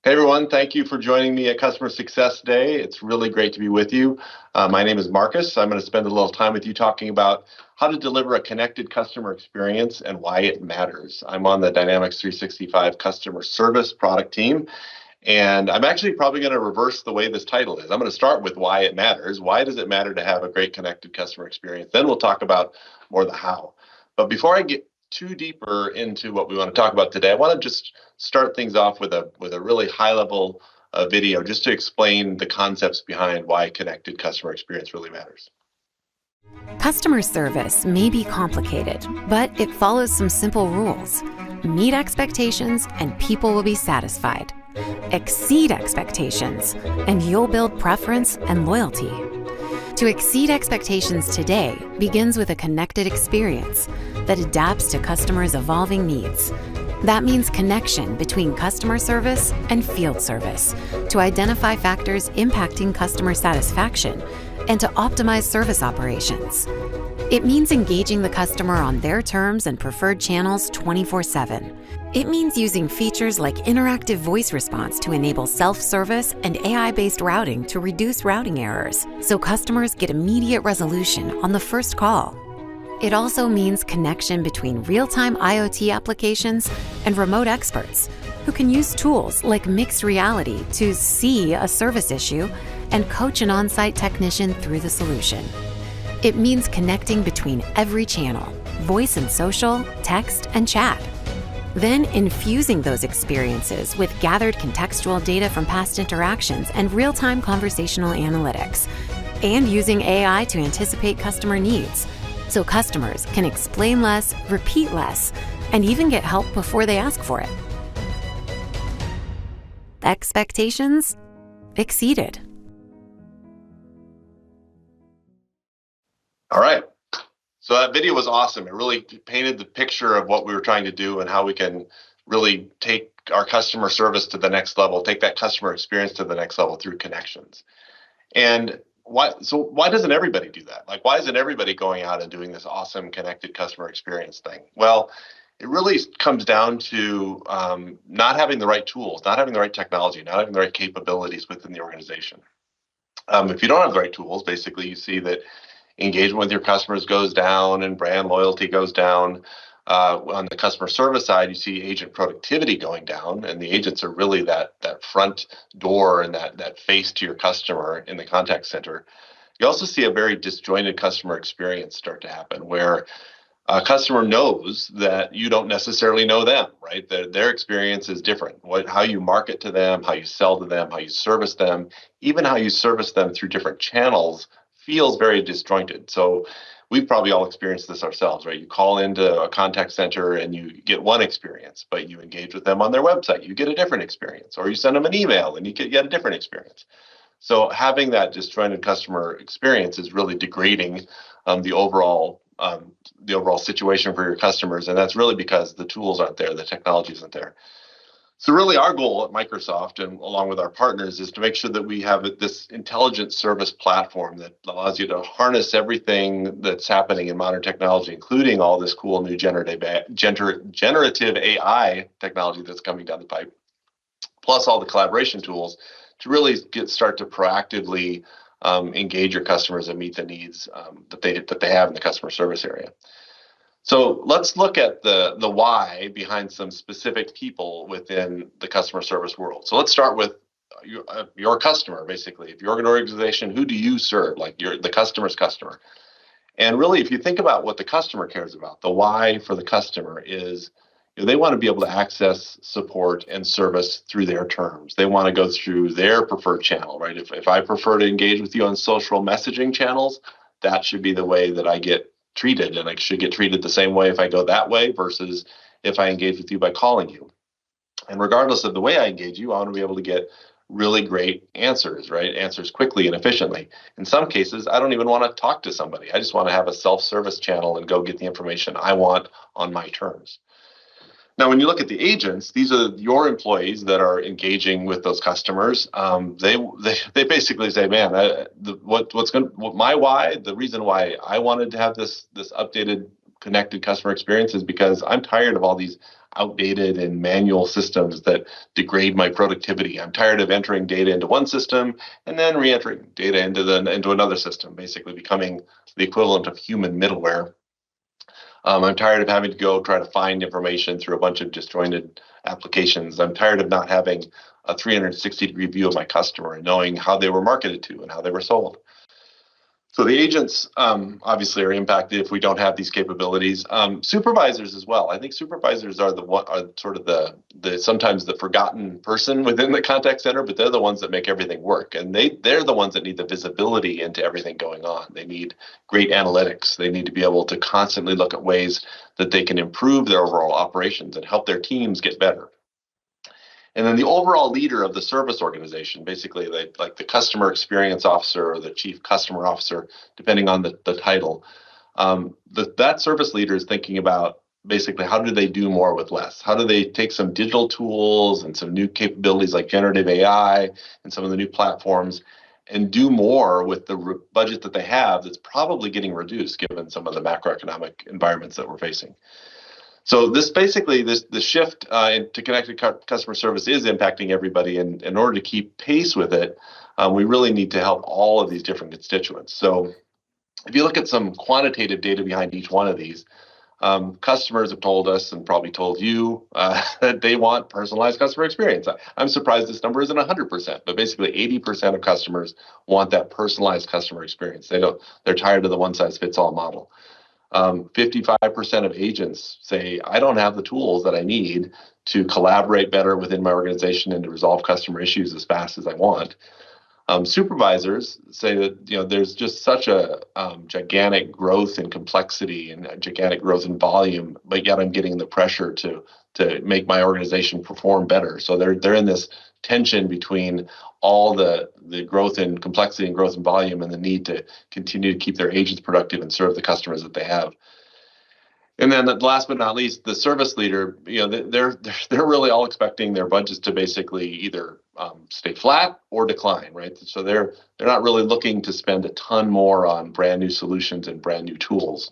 Hey everyone, thank you for joining me at Customer Success Day. It's really great to be with you. My name is Marcus. I'm going to spend a little time with you talking about how to deliver a connected customer experience and why it matters. I'm on the Dynamics 365 customer service product team, and I'm actually probably going to reverse the way this title is. I'm going to start with why it matters. Why does it matter to have a great connected customer experience? Then we'll talk about more the how. But before I get too deeper into what we want to talk about today, I want to just start things off with a really high level video just to explain the concepts behind why connected customer experience really matters. Customer service may be complicated, but it follows some simple rules. Meet expectations and people will be satisfied. Exceed expectations and you'll build preference and loyalty. To exceed expectations today begins with a connected experience that adapts to customers' evolving needs. That means connection between customer service and field service to identify factors impacting customer satisfaction and to optimize service operations. It means engaging the customer on their terms and preferred channels 24/7. It means using features like interactive voice response to enable self-service and AI-based routing to reduce routing errors, so customers get immediate resolution on the first call. It also means connection between real-time IoT applications and remote experts who can use tools like mixed reality to see a service issue and coach an on-site technician through the solution. It means connecting between every channel, voice and social, text and chat. Then infusing those experiences with gathered contextual data from past interactions and real-time conversational analytics, and using AI to anticipate customer needs, so customers can explain less, repeat less, and even get help before they ask for it. Expectations exceeded. All right. So that video was awesome. It really painted the picture of what we were trying to do and how we can really take our customer service to the next level, take that customer experience to the next level through connections. And why doesn't everybody do that? Like, why isn't everybody going out and doing this awesome connected customer experience thing? Well, it really comes down to not having the right tools, not having the right technology, not having the right capabilities within the organization. If you don't have the right tools, basically you see that engagement with your customers goes down and brand loyalty goes down. On the customer service side, you see agent productivity going down, and the agents are really that front door and that face to your customer in the contact center. You also see a very disjointed customer experience start to happen where a customer knows that you don't necessarily know them, right? Their experience is different. How you market to them, how you sell to them, how you service them, even how you service them through different channels feels very disjointed. So we've probably all experienced this ourselves, right? You call into a contact center and you get one experience, but you engage with them on their website, you get a different experience, or you send them an email and you get a different experience. So having that disjointed customer experience is really degrading the overall situation for your customers, and that's really because the tools aren't there, the technology isn't there. So really our goal at Microsoft and along with our partners is to make sure that we have this intelligent service platform that allows you to harness everything that's happening in modern technology, including all this cool new generative AI technology that's coming down the pipe, plus all the collaboration tools to really start to proactively engage your customers and meet the needs that they have in the customer service area. So let's look at the why behind some specific people within the customer service world. So let's start with your customer, basically. If you're an organization, who do you serve? Like the customer's customer. And really, if you think about what the customer cares about, the why for the customer is they want to be able to access support and service through their terms. They want to go through their preferred channel, right? If I prefer to engage with you on social messaging channels, that should be the way that I get treated, and I should get treated the same way if I go that way versus if I engage with you by calling you. And regardless of the way I engage you, I want to be able to get really great answers, right? Answers quickly and efficiently. In some cases, I don't even want to talk to somebody. I just want to have a self-service channel and go get the information I want on my terms. Now, when you look at the agents, these are your employees that are engaging with those customers. They basically say, man, my why, the reason why I wanted to have this updated connected customer experience is because I'm tired of all these outdated and manual systems that degrade my productivity. I'm tired of entering data into one system and then re-entering data into another system, basically becoming the equivalent of human middleware. I'm tired of having to go try to find information through a bunch of disjointed applications. I'm tired of not having a 360-degree view of my customer and knowing how they were marketed to and how they were sold. So the agents obviously are impacted if we don't have these capabilities. Supervisors as well. I think supervisors are sort of the sometimes the forgotten person within the contact center, but they're the ones that make everything work, and they're the ones that need the visibility into everything going on. They need great analytics. They need to be able to constantly look at ways that they can improve their overall operations and help their teams get better. And then the overall leader of the service organization, basically like the customer experience officer or the chief customer officer, depending on the title, that service leader is thinking about basically how do they do more with less? How do they take some digital tools and some new capabilities like generative AI and some of the new platforms and do more with the budget that they have that's probably getting reduced given some of the macroeconomic environments that we're facing. So this basically, the shift to connected customer service is impacting everybody. And in order to keep pace with it, we really need to help all of these different constituents. So if you look at some quantitative data behind each one of these, customers have told us and probably told you that they want personalized customer experience. I'm surprised this number isn't 100%, but basically 80% of customers want that personalized customer experience. They're tired of the one-size-fits-all model. 55% of agents say, I don't have the tools that I need to collaborate better within my organization and to resolve customer issues as fast as I want. Supervisors say that there's just such a gigantic growth in complexity and a gigantic growth in volume, but yet I'm getting the pressure to make my organization perform better. So they're in this tension between all the growth in complexity and growth in volume and the need to continue to keep their agents productive and serve the customers that they have. And then last but not least, the service leader, they're really all expecting their budgets to basically either stay flat or decline, right? So they're not really looking to spend a ton more on brand new solutions and brand new tools.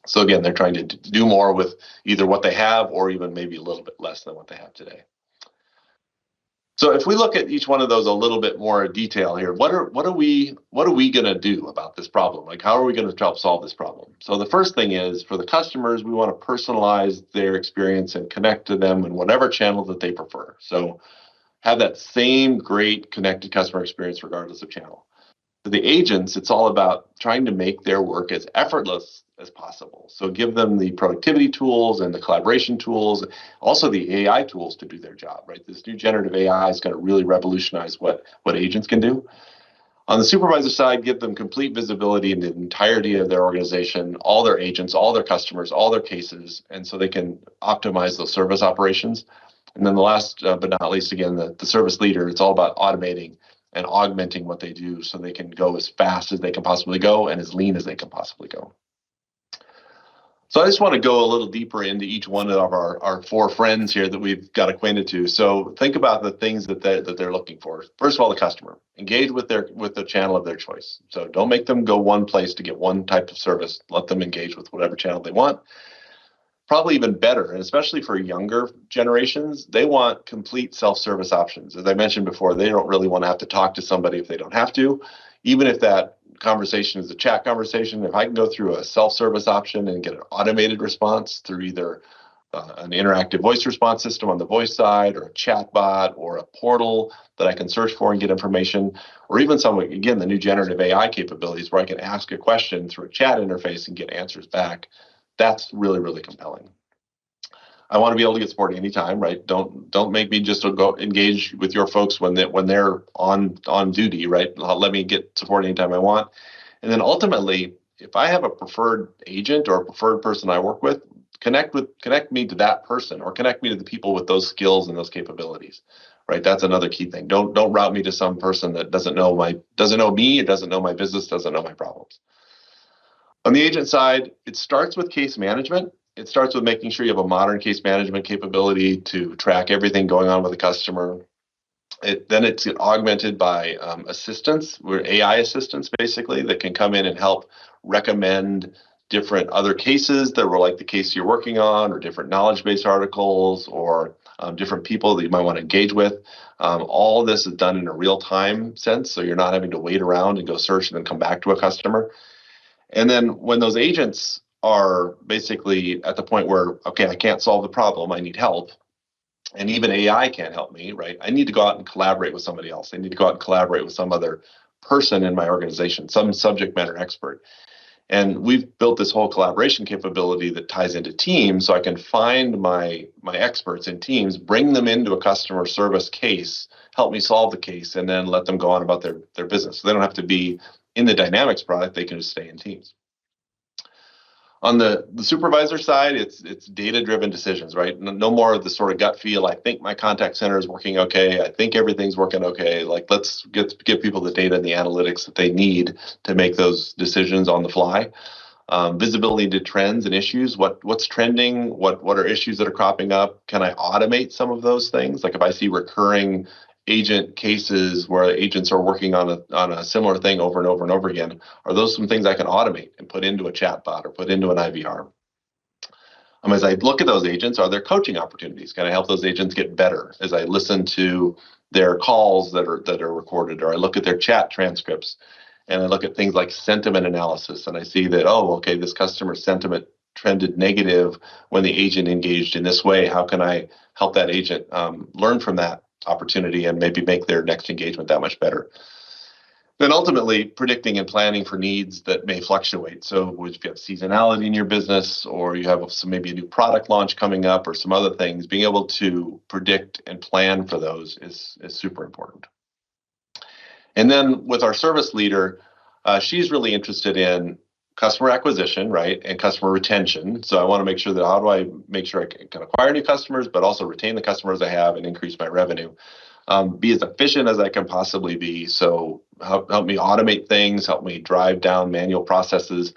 So again, they're trying to do more with either what they have or even maybe a little bit less than what they have today. So if we look at each one of those a little bit more detail here, what are we going to do about this problem? Like, how are we going to help solve this problem? So the first thing is for the customers, we want to personalize their experience and connect to them in whatever channel that they prefer. So have that same great connected customer experience regardless of channel. For the agents, it's all about trying to make their work as effortless as possible. So give them the productivity tools and the collaboration tools, also the AI tools to do their job, right? This new generative AI is going to really revolutionize what agents can do. On the supervisor side, give them complete visibility in the entirety of their organization, all their agents, all their customers, all their cases, and so they can optimize those service operations. And then the last but not least, again, the service leader, it's all about automating and augmenting what they do so they can go as fast as they can possibly go and as lean as they can possibly go. So I just want to go a little deeper into each one of our four friends here that we've got acquainted to. So think about the things that they're looking for. First of all, the customer. Engage with the channel of their choice. So don't make them go one place to get one type of service. Let them engage with whatever channel they want. Probably even better, and especially for younger generations, they want complete self-service options. As I mentioned before, they don't really want to have to talk to somebody if they don't have to. Even if that conversation is a chat conversation, if I can go through a self-service option and get an automated response through either an interactive voice response system on the voice side or a chat bot or a portal that I can search for and get information, or even the new generative AI capabilities where I can ask a question through a chat interface and get answers back. That's really, really compelling. I want to be able to get support anytime, right? Don't make me just go engage with your folks when they're on duty, right? Let me get support anytime I want. And then ultimately, if I have a preferred agent or a preferred person I work with, connect me to that person or connect me to the people with those skills and those capabilities, right? That's another key thing. Don't route me to some person that doesn't know me, it doesn't know my business, doesn't know my problems. On the agent side, it starts with case management. It starts with making sure you have a modern case management capability to track everything going on with the customer. Then it's augmented by assistants, AI assistants basically, that can come in and help recommend different other cases that were like the case you're working on, or different knowledge base articles, or different people that you might want to engage with. All of this is done in a real time sense, so you're not having to wait around and go search and then come back to a customer. And then when those agents are basically at the point where, okay, I can't solve the problem, I need help, and even AI can't help me, right? I need to go out and collaborate with somebody else. I need to go out and collaborate with some other person in my organization, some subject matter expert. And we've built this whole collaboration capability that ties into Teams, so I can find my experts in Teams, bring them into a customer service case, help me solve the case, and then let them go on about their business. So they don't have to be in the Dynamics product, they can just stay in Teams. On the supervisor side, it's data-driven decisions, right? No more of the sort of gut feel. I think my contact center is working okay. I think everything's working okay. Like, let's give people the data and the analytics that they need to make those decisions on the fly. Visibility to trends and issues. What's trending? What are issues that are cropping up? Can I automate some of those things? Like if I see recurring agent cases where agents are working on a similar thing over and over and over again, are those some things I can automate and put into a chatbot or put into an IVR? As I look at those agents, are there coaching opportunities? Can I help those agents get better as I listen to their calls that are recorded, or I look at their chat transcripts and I look at things like sentiment analysis, and I see that, oh, okay, this customer sentiment trended negative when the agent engaged in this way. How can I help that agent learn from that opportunity and maybe make their next engagement that much better? Then ultimately predicting and planning for needs that may fluctuate. So if you have seasonality in your business, or you have maybe a new product launch coming up, or some other things, being able to predict and plan for those is super important. And then with our service leader, she's really interested in customer acquisition, right, and customer retention. So I want to make sure that how do I make sure I can acquire new customers, but also retain the customers I have and increase my revenue. Be as efficient as I can possibly be. So help me automate things, help me drive down manual processes,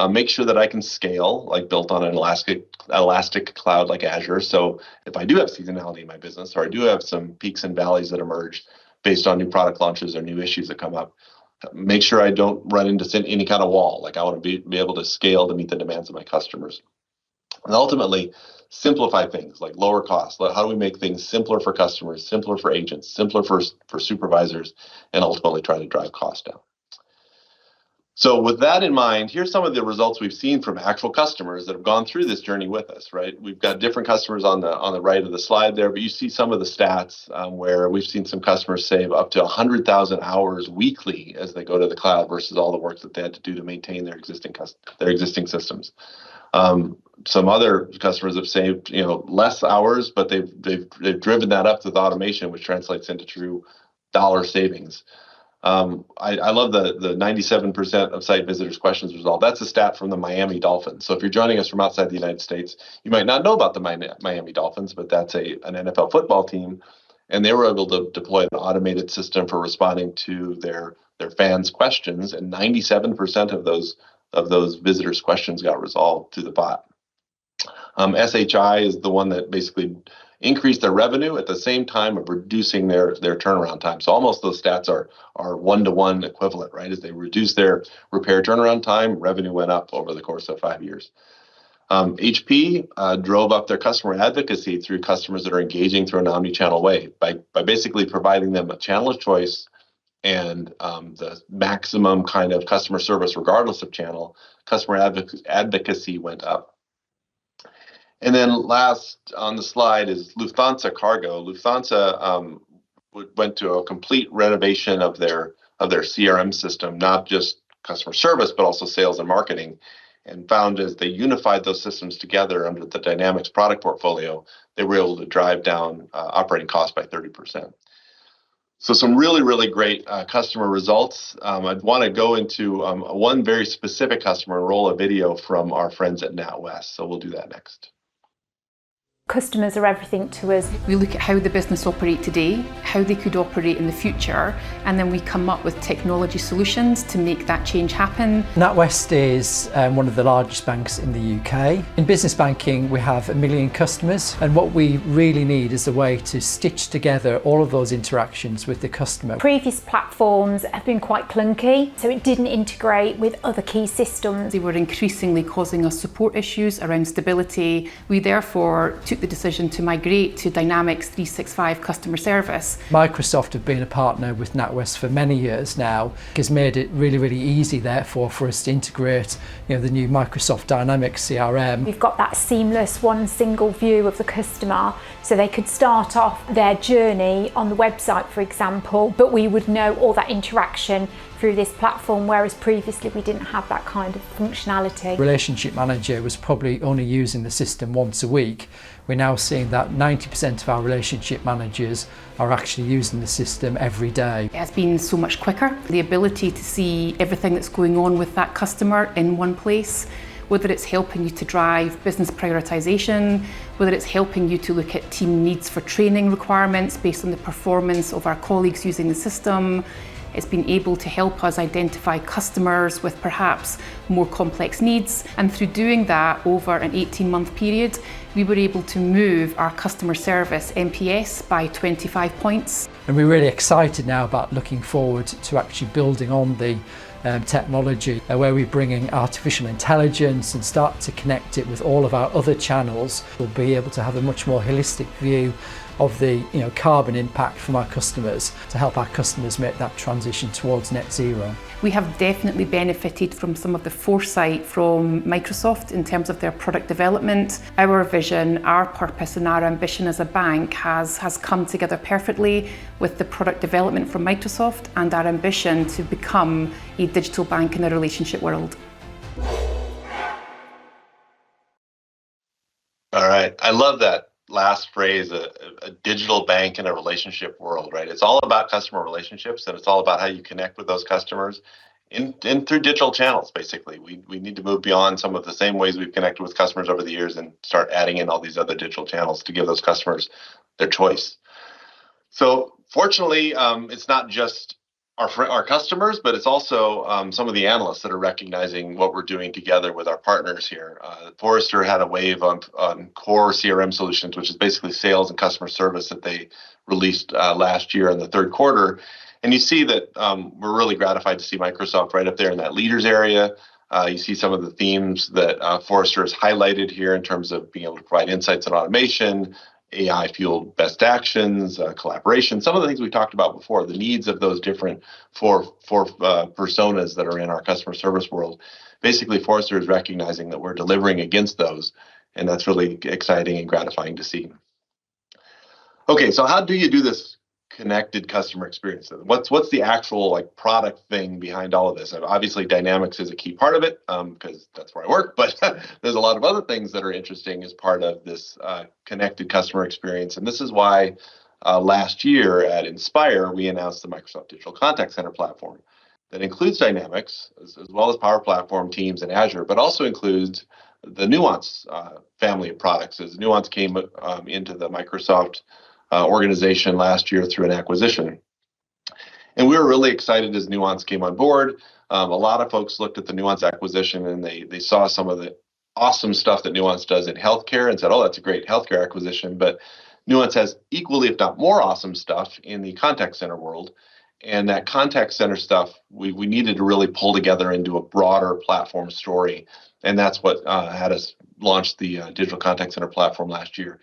make sure that I can scale, like built on an elastic cloud like Azure. So if I do have seasonality in my business, or I do have some peaks and valleys that emerge based on new product launches or new issues that come up, make sure I don't run into any kind of wall. Like I want to be able to scale to meet the demands of my customers. And ultimately, simplify things, like lower costs. How do we make things simpler for customers, simpler for agents, simpler for supervisors, and ultimately try to drive costs down. So with that in mind, here's some of the results we've seen from actual customers that have gone through this journey with us, right? We've got different customers on the right of the slide there, but you see some of the stats where we've seen some customers save up to 100,000 hours weekly as they go to the cloud versus all the work that they had to do to maintain their existing systems. Some other customers have saved, less hours, but they've driven that up with automation, which translates into true dollar savings. I love the 97% of site visitors' questions resolved. That's a stat from the Miami Dolphins. So if you're joining us from outside the United States, you might not know about the Miami Dolphins, but that's an NFL football team, and they were able to deploy an automated system for responding to their fans' questions, and 97% of those visitors' questions got resolved through the bot. SHI is the one that basically increased their revenue at the same time of reducing their turnaround time. So almost those stats are one-to-one equivalent, right? As they reduce their repair turnaround time, revenue went up over the course of 5 years. HP drove up their customer advocacy through customers that are engaging through an omni-channel way by basically providing them a channel of choice and the maximum kind of customer service regardless of channel. Customer advocacy went up. And then last on the slide is Lufthansa Cargo. Lufthansa went to a complete renovation of their CRM system, not just customer service, but also sales and marketing, and found as they unified those systems together under the Dynamics product portfolio, they were able to drive down operating costs by 30%. So some really, really great customer results. I'd want to go into one very specific customer and roll a video from our friends at NatWest. So we'll do that next. Customers are everything to us. We look at how the business operate today, how they could operate in the future, and then we come up with technology solutions to make that change happen. NatWest is one of the largest banks in the UK. In business banking, we have 1 million customers, and what we really need is a way to stitch together all of those interactions with the customer. Previous platforms have been quite clunky, so it didn't integrate with other key systems. They were increasingly causing us support issues around stability. We therefore took the decision to migrate to Dynamics 365 customer service. Microsoft have been a partner with NatWest for many years now. It's made it really, really easy therefore for us to integrate the new Microsoft Dynamics CRM. We've got that seamless one single view of the customer, so they could start off their journey on the website, for example, but we would know all that interaction through this platform, whereas previously we didn't have that kind of functionality. Relationship Manager was probably only using the system once a week. We're now seeing that 90% of our relationship managers are actually using the system every day. It has been so much quicker. The ability to see everything that's going on with that customer in one place, whether it's helping you to drive business prioritization, whether it's helping you to look at team needs for training requirements based on the performance of our colleagues using the system. It's been able to help us identify customers with perhaps more complex needs. And through doing that over an 18-month period, we were able to move our customer service NPS by 25 points. And we're really excited now about looking forward to actually building on the technology where we're bringing artificial intelligence and start to connect it with all of our other channels. We'll be able to have a much more holistic view of the carbon impact from our customers to help our customers make that transition towards net zero. We have definitely benefited from some of the foresight from Microsoft in terms of their product development. Our vision, our purpose and our ambition as a bank has come together perfectly with the product development from Microsoft and our ambition to become a digital bank in the relationship world. All right, I love that last phrase, a digital bank in a relationship world, right? It's all about customer relationships, and it's all about how you connect with those customers in through digital channels, basically. We need to move beyond some of the same ways we've connected with customers over the years and start adding in all these other digital channels to give those customers their choice. So fortunately, it's not just our customers, but it's also some of the analysts that are recognizing what we're doing together with our partners here. Forrester had a wave on core CRM solutions, which is basically sales and customer service that they released last year in the third quarter. And you see that we're really gratified to see Microsoft right up there in that leaders area. You see some of the themes that Forrester has highlighted here in terms of being able to provide insights and automation, AI-fueled best actions, collaboration, some of the things we talked about before, the needs of those different four personas that are in our customer service world. Basically, Forrester is recognizing that we're delivering against those, and that's really exciting and gratifying to see. Okay, so how do you do this connected customer experience? What's the actual product thing behind all of this? And obviously, Dynamics is a key part of it because that's where I work. But there's a lot of other things that are interesting as part of this connected customer experience. And this is why last year at Inspire we announced the Microsoft Digital Contact Center platform that includes Dynamics as well as Power Platform, Teams, and Azure, but also includes the Nuance family of products. As Nuance came into the Microsoft organization last year through an acquisition. And we were really excited as Nuance came on board. A lot of folks looked at the Nuance acquisition and they saw some of the awesome stuff that Nuance does in healthcare and said, oh, that's a great healthcare acquisition. But Nuance has equally, if not more awesome stuff in the contact center world. And that contact center stuff, we needed to really pull together into a broader platform story. And that's what had us launch the Digital Contact Center platform last year.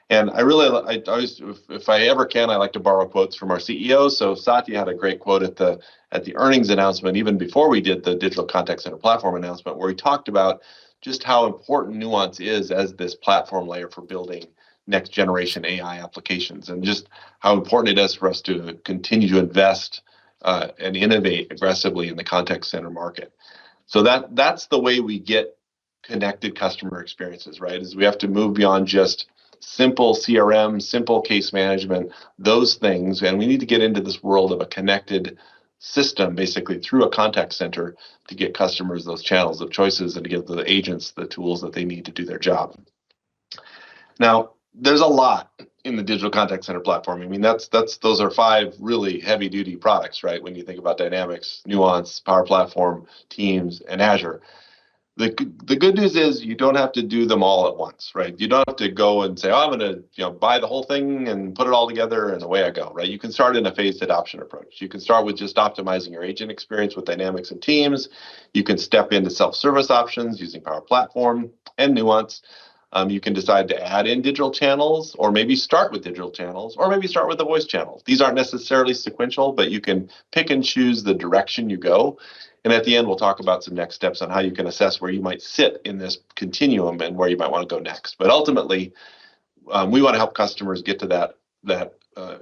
And I always, if I ever can, I like to borrow quotes from our CEO. So Satya had a great quote at the earnings announcement, even before we did the Digital Contact Center platform announcement, where he talked about just how important Nuance is as this platform layer for building next generation AI applications, and just how important it is for us to continue to invest and innovate aggressively in the contact center market. So that's the way we get connected customer experiences, right? Is we have to move beyond just simple CRM, simple case management, those things. And we need to get into this world of a connected system, basically through a contact center, to get customers those channels of choices and to give the agents the tools that they need to do their job. Now, There's a lot in the digital contact center platform. I mean, those are 5 really heavy duty products, right? When you think about Dynamics, Nuance, Power Platform, Teams, and Azure. The good news is you don't have to do them all at once, right? You don't have to go and say, oh, I'm going to buy the whole thing and put it all together and away I go, right? You can start in a phased adoption approach. You can start with just optimizing your agent experience with Dynamics and Teams. You can step into self-service options using Power Platform and Nuance. You can decide to add in digital channels, or maybe start with digital channels, or maybe start with the voice channels. These aren't necessarily sequential, but you can pick and choose the direction you go. And at the end, we'll talk about some next steps on how you can assess where you might sit in this continuum and where you might want to go next. But ultimately, we want to help customers get to that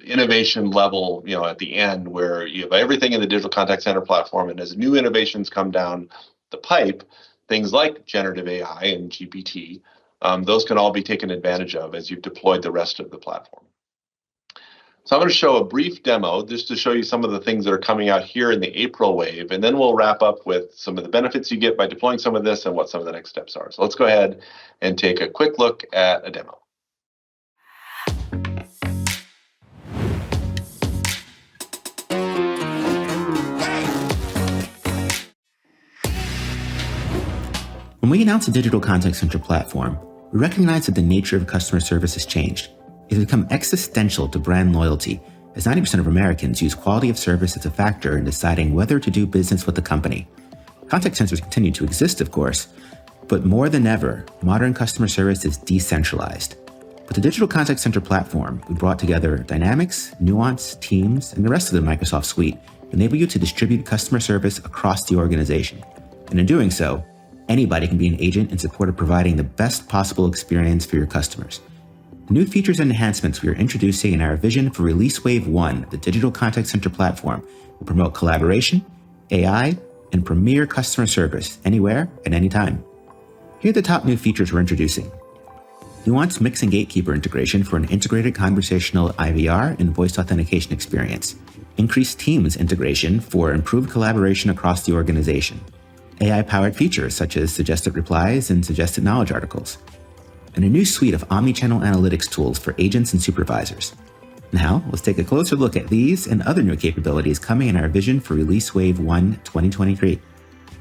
innovation level, at the end, where you have everything in the digital contact center platform. And as new innovations come down the pipe, things like generative AI and GPT, those can all be taken advantage of as you've deployed the rest of the platform. So I'm going to show a brief demo just to show you some of the things that are coming out here in the April wave, and then we'll wrap up with some of the benefits you get by deploying some of this and what some of the next steps are. So let's go ahead and take a quick look at a demo. When we announced a digital contact center platform, we recognized that the nature of customer service has changed. It has become existential to brand loyalty, as 90% of Americans use quality of service as a factor in deciding whether to do business with the company. Contact centers continue to exist, of course, but more than ever, modern customer service is decentralized. With the digital contact center platform, we brought together Dynamics, Nuance, Teams, and the rest of the Microsoft suite to enable you to distribute customer service across the organization. And in doing so, anybody can be an agent in support of providing the best possible experience for your customers. The new features and enhancements we are introducing in our vision for Release Wave 1 of the Digital Contact Center platform will promote collaboration, AI, and premier customer service anywhere at any time. Here are the top new features we're introducing. Nuance Mix and Gatekeeper integration for an integrated conversational IVR and voice authentication experience. Increased Teams integration for improved collaboration across the organization. AI-powered features such as suggested replies and suggested knowledge articles. And a new suite of omnichannel analytics tools for agents and supervisors. Now, let's take a closer look at these and other new capabilities coming in our vision for Release Wave 1 2023.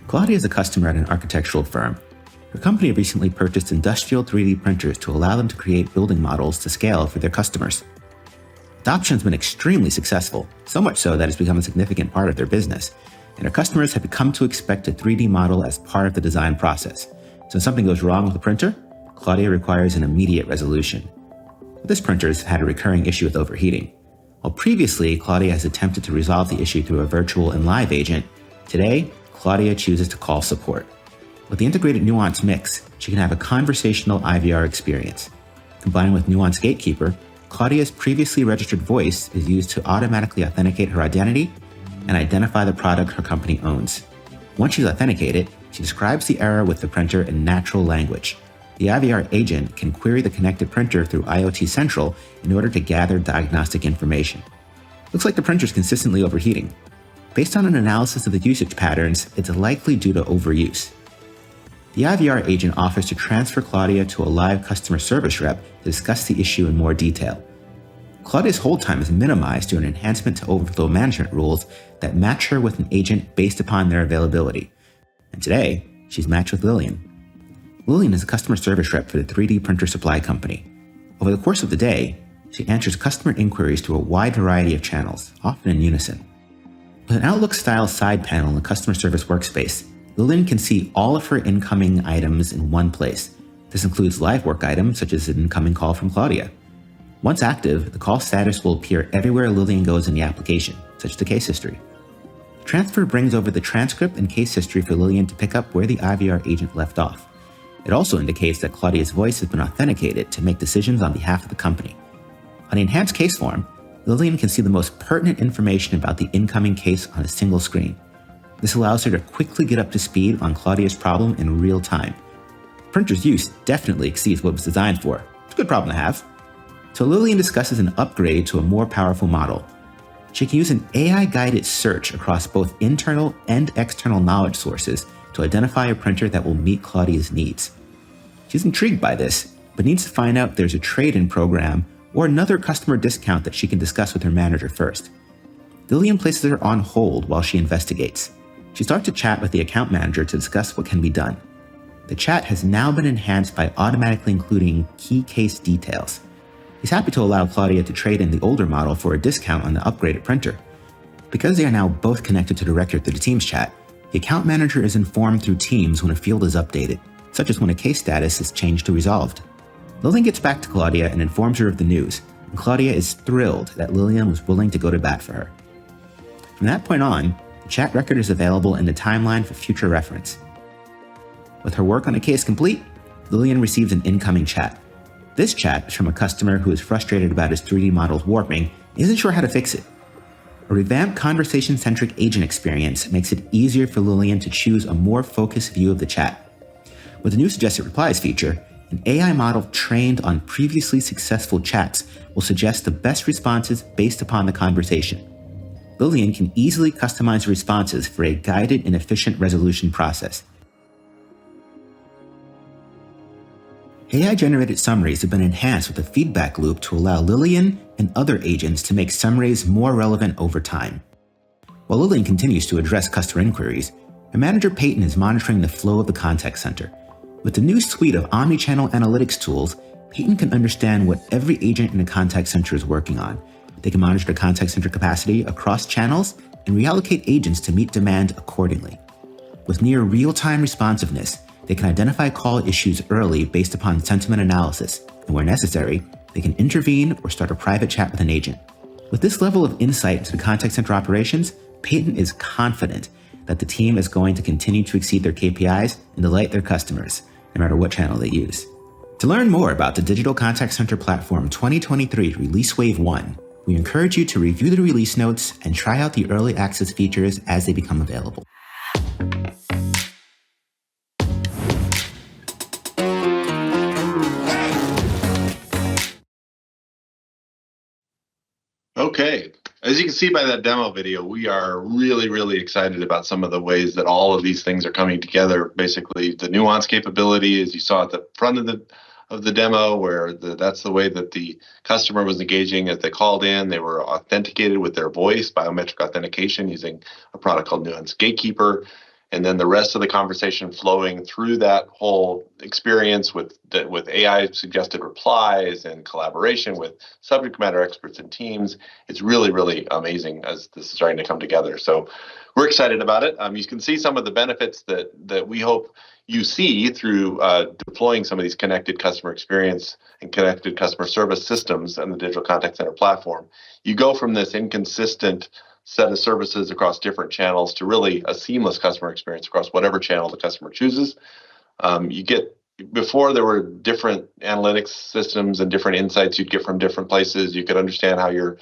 Claudia is a customer at an architectural firm. Her company recently purchased industrial 3D printers to allow them to create building models to scale for their customers. Adoption has been extremely successful, so much so that it's become a significant part of their business, and our customers have come to expect a 3D model as part of the design process. So if something goes wrong with the printer, Claudia requires an immediate resolution. This printer has had a recurring issue with overheating. While previously, Claudia has attempted to resolve the issue through a virtual and live agent, today, Claudia chooses to call support. With the integrated Nuance Mix, she can have a conversational IVR experience. Combined with Nuance Gatekeeper, Claudia's previously registered voice is used to automatically authenticate her identity and identify the product her company owns. Once she's authenticated, she describes the error with the printer in natural language. The IVR agent can query the connected printer through IoT Central in order to gather diagnostic information. Looks like the printer's consistently overheating. Based on an analysis of the usage patterns, it's likely due to overuse. The IVR agent offers to transfer Claudia to a live customer service rep to discuss the issue in more detail. Claudia's hold time is minimized through an enhancement to overflow management rules that match her with an agent based upon their availability. And today, she's matched with Lillian. Lillian is a customer service rep for the 3D printer supply company. Over the course of the day, she answers customer inquiries through a wide variety of channels, often in unison. With an Outlook-style side panel in the customer service workspace, Lillian can see all of her incoming items in one place. This includes live work items such as an incoming call from Claudia. Once active, the call status will appear everywhere Lillian goes in the application, such as the case history. The transfer brings over the transcript and case history for Lillian to pick up where the IVR agent left off. It also indicates that Claudia's voice has been authenticated to make decisions on behalf of the company. On the enhanced case form, Lillian can see the most pertinent information about the incoming case on a single screen. This allows her to quickly get up to speed on Claudia's problem in real time. The printer's use definitely exceeds what it was designed for. It's a good problem to have. So Lillian discusses an upgrade to a more powerful model. She can use an AI-guided search across both internal and external knowledge sources to identify a printer that will meet Claudia's needs. She's intrigued by this, but needs to find out if there's a trade-in program or another customer discount that she can discuss with her manager first. Lillian places her on hold while she investigates. She starts to chat with the account manager to discuss what can be done. The chat has now been enhanced by automatically including key case details. He's happy to allow Claudia to trade in the older model for a discount on the upgraded printer. Because they are now both connected to the record through the Teams chat, the account manager is informed through Teams when a field is updated, such as when a case status is changed to resolved. Lillian gets back to Claudia and informs her of the news, and Claudia is thrilled that Lillian was willing to go to bat for her. From that point on, the chat record is available in the timeline for future reference. With her work on a case complete, Lillian receives an incoming chat. This chat is from a customer who is frustrated about his 3D models warping and isn't sure how to fix it. A revamped conversation-centric agent experience makes it easier for Lillian to choose a more focused view of the chat. With the new suggested replies feature, an AI model trained on previously successful chats will suggest the best responses based upon the conversation. Lillian can easily customize responses for a guided and efficient resolution process. AI-generated summaries have been enhanced with a feedback loop to allow Lillian and other agents to make summaries more relevant over time. While Lillian continues to address customer inquiries, her manager Peyton is monitoring the flow of the contact center. With the new suite of omnichannel analytics tools, Peyton can understand what every agent in the contact center is working on. They can monitor the contact center capacity across channels and reallocate agents to meet demand accordingly. With near real-time responsiveness, they can identify call issues early based upon sentiment analysis, and where necessary, they can intervene or start a private chat with an agent. With this level of insight into the contact center operations, Peyton is confident that the team is going to continue to exceed their KPIs and delight their customers, no matter what channel they use. To learn more about the Digital Contact Center Platform 2023 Release Wave 1, we encourage you to review the release notes and try out the early access features as they become available. Okay. As you can see by that demo video, we are really, really excited about some of the ways that all of these things are coming together. Basically, the nuance capability, as you saw at the front of the demo, where that's the way that the customer was engaging as they called in. They were authenticated with their voice, biometric authentication using a product called Nuance Gatekeeper. And then the rest of the conversation flowing through that whole experience with AI suggested replies and collaboration with subject matter experts and teams. It's really, really amazing as this is starting to come together. So we're excited about it. You can see some of the benefits that we hope you see through deploying some of these connected customer experience and connected customer service systems on the Digital Contact Center platform. You go from this inconsistent set of services across different channels to really a seamless customer experience across whatever channel the customer chooses. Before there were different analytics systems and different insights you'd get from different places. You could understand how your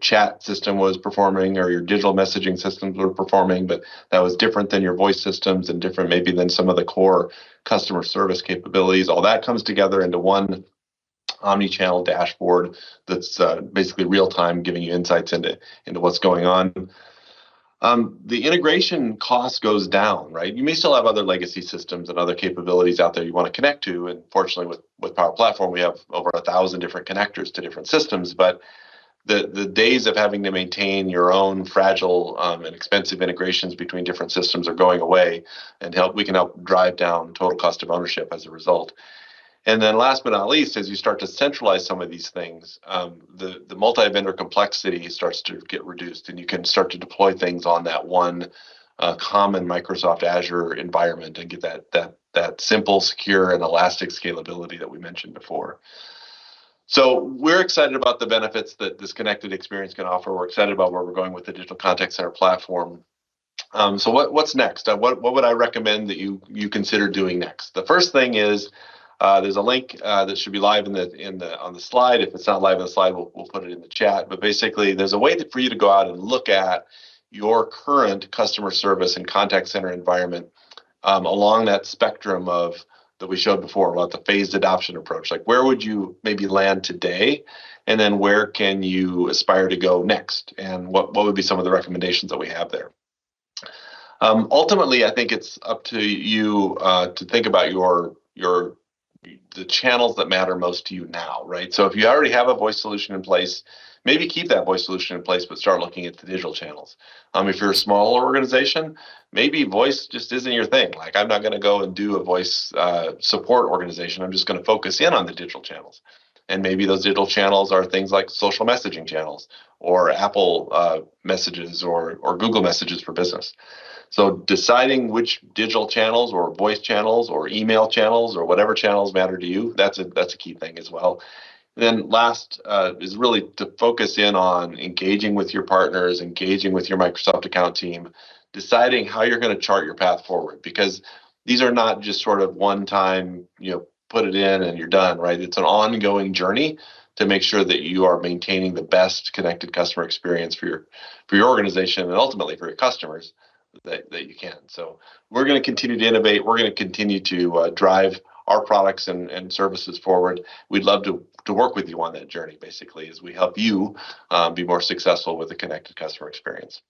chat system was performing or your digital messaging systems were performing, but that was different than your voice systems and different maybe than some of the core customer service capabilities. All that comes together into one omni-channel dashboard that's basically real-time, giving you insights into what's going on. The integration cost goes down, right? You may still have other legacy systems and other capabilities out there you want to connect to. And fortunately, with Power Platform, we have over 1,000 different connectors to different systems. But the days of having to maintain your own fragile and expensive integrations between different systems are going away, and we can help drive down total cost of ownership as a result. And then last but not least, as you start to centralize some of these things, the multi-vendor complexity starts to get reduced, and you can start to deploy things on that one common Microsoft Azure environment and get that simple, secure, and elastic scalability that we mentioned before. So we're excited about the benefits that this connected experience can offer. We're excited about where we're going with the Digital Contact Center platform. So what's next? What would I recommend that you consider doing next? The first thing is, there's a link that should be live on the slide. If it's not live on the slide, we'll put it in the chat. But basically, there's a way for you to go out and look at your current customer service and contact center environment along that spectrum that we showed before about the phased adoption approach. Like, where would you maybe land today, and then where can you aspire to go next, and what would be some of the recommendations that we have there? Ultimately, I think it's up to you to think about your the channels that matter most to you now, right? So if you already have a voice solution in place, maybe keep that voice solution in place, but start looking at the digital channels. If you're a smaller organization, maybe voice just isn't your thing. Like, I'm not going to go and do a voice support organization. I'm just going to focus in on the digital channels. And maybe those digital channels are things like social messaging channels or Apple messages or Google messages for business. So deciding which digital channels or voice channels or email channels or whatever channels matter to you, that's a key thing as well. And then last is really to focus in on engaging with your partners, engaging with your Microsoft account team, deciding how you're going to chart your path forward, because these are not just sort of one time, put it in and you're done, right? It's an ongoing journey to make sure that you are maintaining the best connected customer experience for your organization and ultimately for your customers that you can. So we're going to continue to innovate. We're going to continue to drive our products and services forward. We'd love to work with you on that journey, basically, as we help you be more successful with the connected customer experience.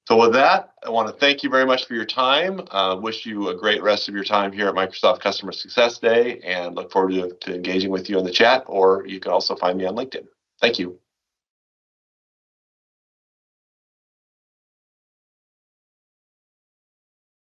So with that, I want to thank you very much for your time. Wish you a great rest of your time here at Microsoft Customer Success Day, and look forward to engaging with you in the chat, or you can also find me on LinkedIn. Thank you.